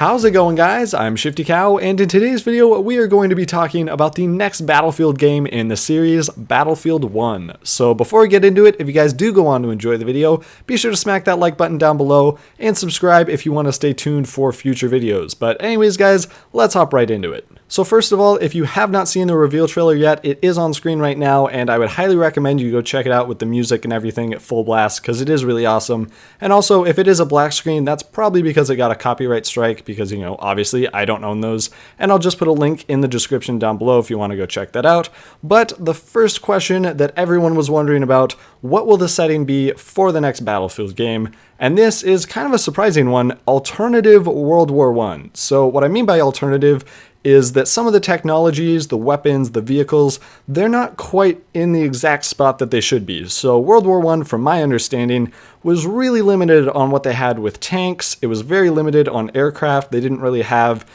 How's it going, guys? I'm Shifty Cow, and in today's video we are going to be talking about the next Battlefield game in the series, Battlefield 1. So before we get into it, if you guys do go on to enjoy the video, be sure to smack that like button down below and subscribe if you want to stay tuned for future videos. But anyways, guys, let's hop right into it. So first of all, if you have not seen the reveal trailer yet, it is on screen right now, and I would highly recommend you go check it out with the music and everything at full blast, because it is really awesome. And also, if it is a black screen, that's probably because it got a copyright strike, because, obviously I don't own those, and I'll just put a link in the description down below if you want to go check that out. But the first question that everyone was wondering about, what will the setting be for the next Battlefield game? And this is kind of a surprising one, alternative World War I. So what I mean by alternative is that some of the technologies, the weapons, the vehicles, they're not quite in the exact spot that they should be. So World War I, from my understanding, was really limited on what they had with tanks. It was very limited on aircraft. They didn't really have,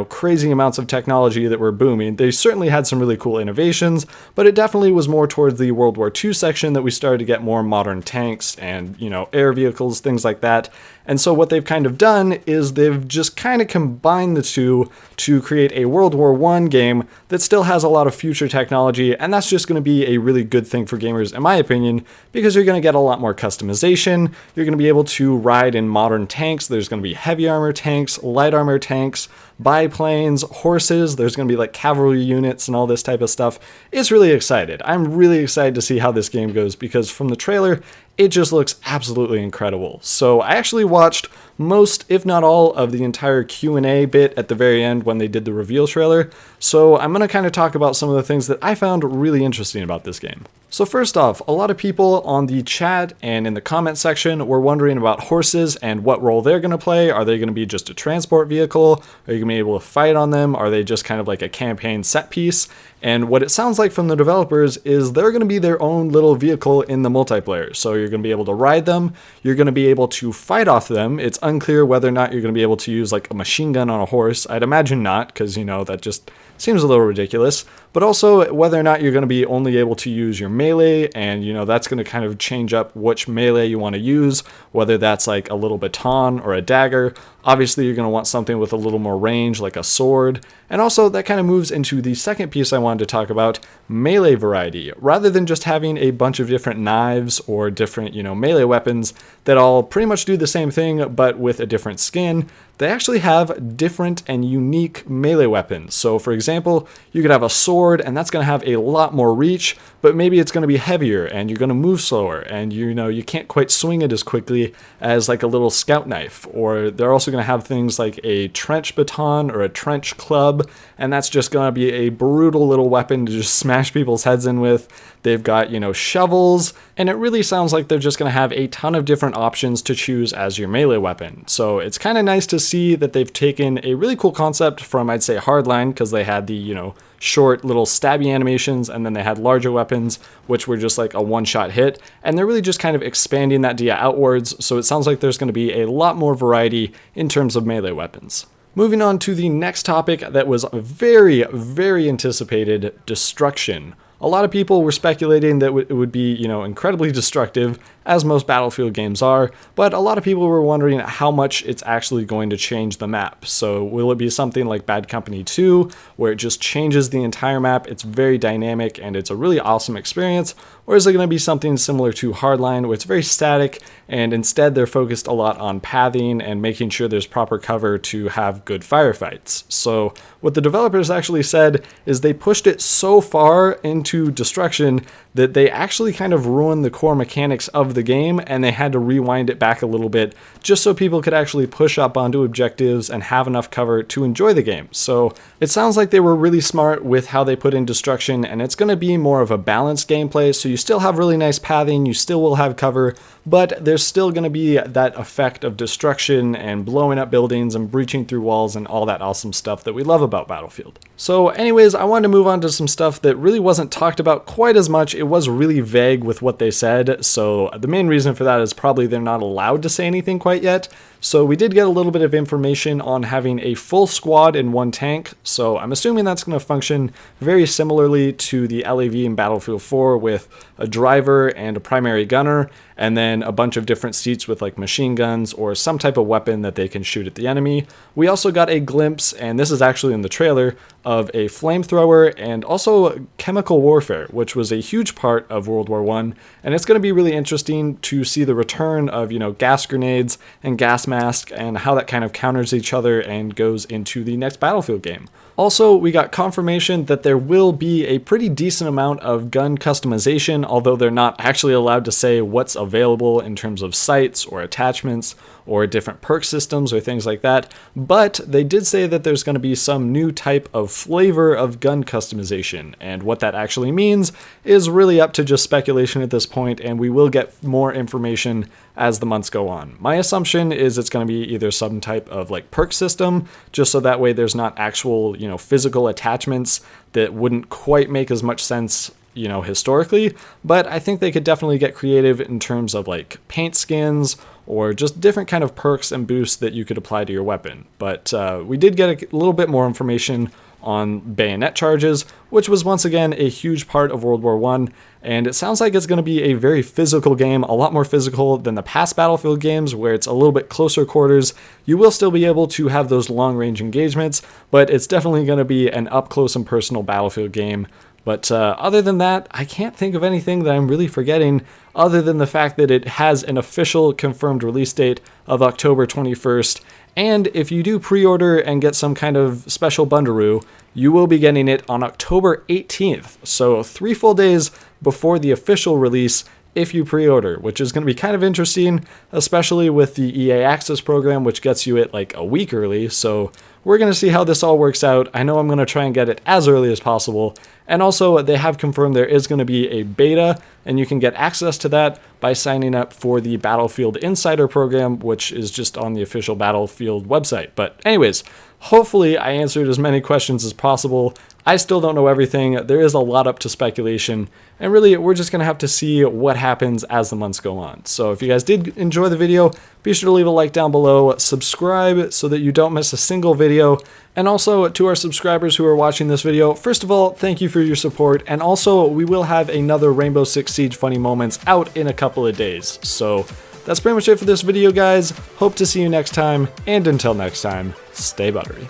crazy amounts of technology that were booming. They certainly had some really cool innovations, but it definitely was more towards the World War II section that we started to get more modern tanks and, air vehicles, things like that. And so what they've kind of done is they've just kind of combined the two to create a World War I game that still has a lot of future technology, and that's just going to be a really good thing for gamers, in my opinion, because you're going to get a lot more customization. You're going to be able to ride in modern tanks. There's going to be heavy armor tanks, light armor tanks, biplanes, horses. There's going to be like cavalry units and all this type of stuff. It's really excited. I'm really excited to see how this game goes, because from the trailer, it just looks absolutely incredible. So I actually watched most, if not all, of the entire Q&A bit at the very end when they did the reveal trailer. So I'm going to kind of talk about some of the things that I found really interesting about this game. So first off, a lot of people on the chat and in the comment section were wondering about horses and what role they're going to play. Are they going to be just a transport vehicle? Are you going to be able to fight on them? Are they just kind of like a campaign set piece? And what it sounds like from the developers is they're going to be their own little vehicle in the multiplayer. So you're going to be able to ride them. You're going to be able to fight off them. It's unclear whether or not you're going to be able to use like a machine gun on a horse. I'd imagine not, because, that just seems a little ridiculous. But also whether or not you're going to be only able to use your melee, and that's going to kind of change up which melee you want to use, whether that's like a little baton or a dagger. Obviously you're going to want something with a little more range, like a sword. And also that kind of moves into the second piece I wanted to talk about, melee variety. Rather than just having a bunch of different knives or different, melee weapons that all pretty much do the same thing but with a different skin, they actually have different and unique melee weapons. So for example, you could have a sword, and that's going to have a lot more reach, but maybe it's going to be heavier and you're going to move slower, and you can't quite swing it as quickly as like a little scout knife. Or they're also going to have things like a trench baton or a trench club, and that's just going to be a brutal little weapon to just smash people's heads in with. They've got, shovels, and it really sounds like they're just going to have a ton of different options to choose as your melee weapon. So it's kind of nice to see that they've taken a really cool concept from, I'd say, Hardline, because they had the, short little stabby animations, and then they had larger weapons, which were just like a one-shot hit, and they're really just kind of expanding that idea outwards, so it sounds like there's going to be a lot more variety in terms of melee weapons. Moving on to the next topic that was very, very anticipated, destruction. A lot of people were speculating that it would be, incredibly destructive, as most Battlefield games are, but a lot of people were wondering how much it's actually going to change the map. So will it be something like Bad Company 2, where it just changes the entire map, it's very dynamic, and it's a really awesome experience? Or is it going to be something similar to Hardline, where it's very static, and instead they're focused a lot on pathing and making sure there's proper cover to have good firefights? So what the developers actually said is they pushed it so far into destruction that they actually kind of ruined the core mechanics of the game, and they had to rewind it back a little bit just so people could actually push up onto objectives and have enough cover to enjoy the game. So it sounds like they were really smart with how they put in destruction, and it's going to be more of a balanced gameplay, so you still have really nice pathing, you still will have cover, but there's still going to be that effect of destruction and blowing up buildings and breaching through walls and all that awesome stuff that we love about Battlefield. So anyways, I wanted to move on to some stuff that really wasn't talked about quite as much. It was really vague with what they said, so the main reason for that is probably they're not allowed to say anything quite yet. So we did get a little bit of information on having a full squad in one tank, so I'm assuming that's going to function very similarly to the LAV in Battlefield 4 with a driver and a primary gunner, and then a bunch of different seats with like machine guns or some type of weapon that they can shoot at the enemy. We also got a glimpse, and this is actually in the trailer, of a flamethrower and also chemical warfare, which was a huge part of World War I, and it's going to be really interesting to see the return of, gas grenades and gas mask and how that kind of counters each other and goes into the next Battlefield game. Also, we got confirmation that there will be a pretty decent amount of gun customization, although they're not actually allowed to say what's available in terms of sights or attachments or different perk systems or things like that, but they did say that there's going to be some new type of flavor of gun customization, and what that actually means is really up to just speculation at this point, and we will get more information as the months go on. My assumption is it's going to be either some type of like perk system, just so that way there's not actual, physical attachments that wouldn't quite make as much sense, historically, but I think they could definitely get creative in terms of like paint skins or just different kind of perks and boosts that you could apply to your weapon. But we did get a little bit more information on bayonet charges, which was once again a huge part of World War I, and it sounds like it's going to be a very physical game, a lot more physical than the past Battlefield games where it's a little bit closer quarters. You will still be able to have those long-range engagements, but it's definitely going to be an up-close and personal Battlefield game. But other than that, I can't think of anything that I'm really forgetting other than the fact that it has an official confirmed release date of October 21st. And if you do pre-order and get some kind of special bundaroo, you will be getting it on October 18th. So 3 full days before the official release if you pre-order, which is going to be kind of interesting, especially with the EA Access program, which gets you it like a week early. So we're going to see how this all works out. I know I'm going to try and get it as early as possible. And also, they have confirmed there is going to be a beta, and you can get access to that by signing up for the Battlefield Insider program, which is just on the official Battlefield website. But anyways, hopefully I answered as many questions as possible. I still don't know everything. There is a lot up to speculation, and really we're just going to have to see what happens as the months go on. So if you guys did enjoy the video, be sure to leave a like down below, subscribe so that you don't miss a single video, and also to our subscribers who are watching this video, first of all, thank you for your support, and also we will have another Rainbow Six Siege funny moments out in a couple of days. So that's pretty much it for this video, guys. Hope to see you next time, and until next time, stay buttery.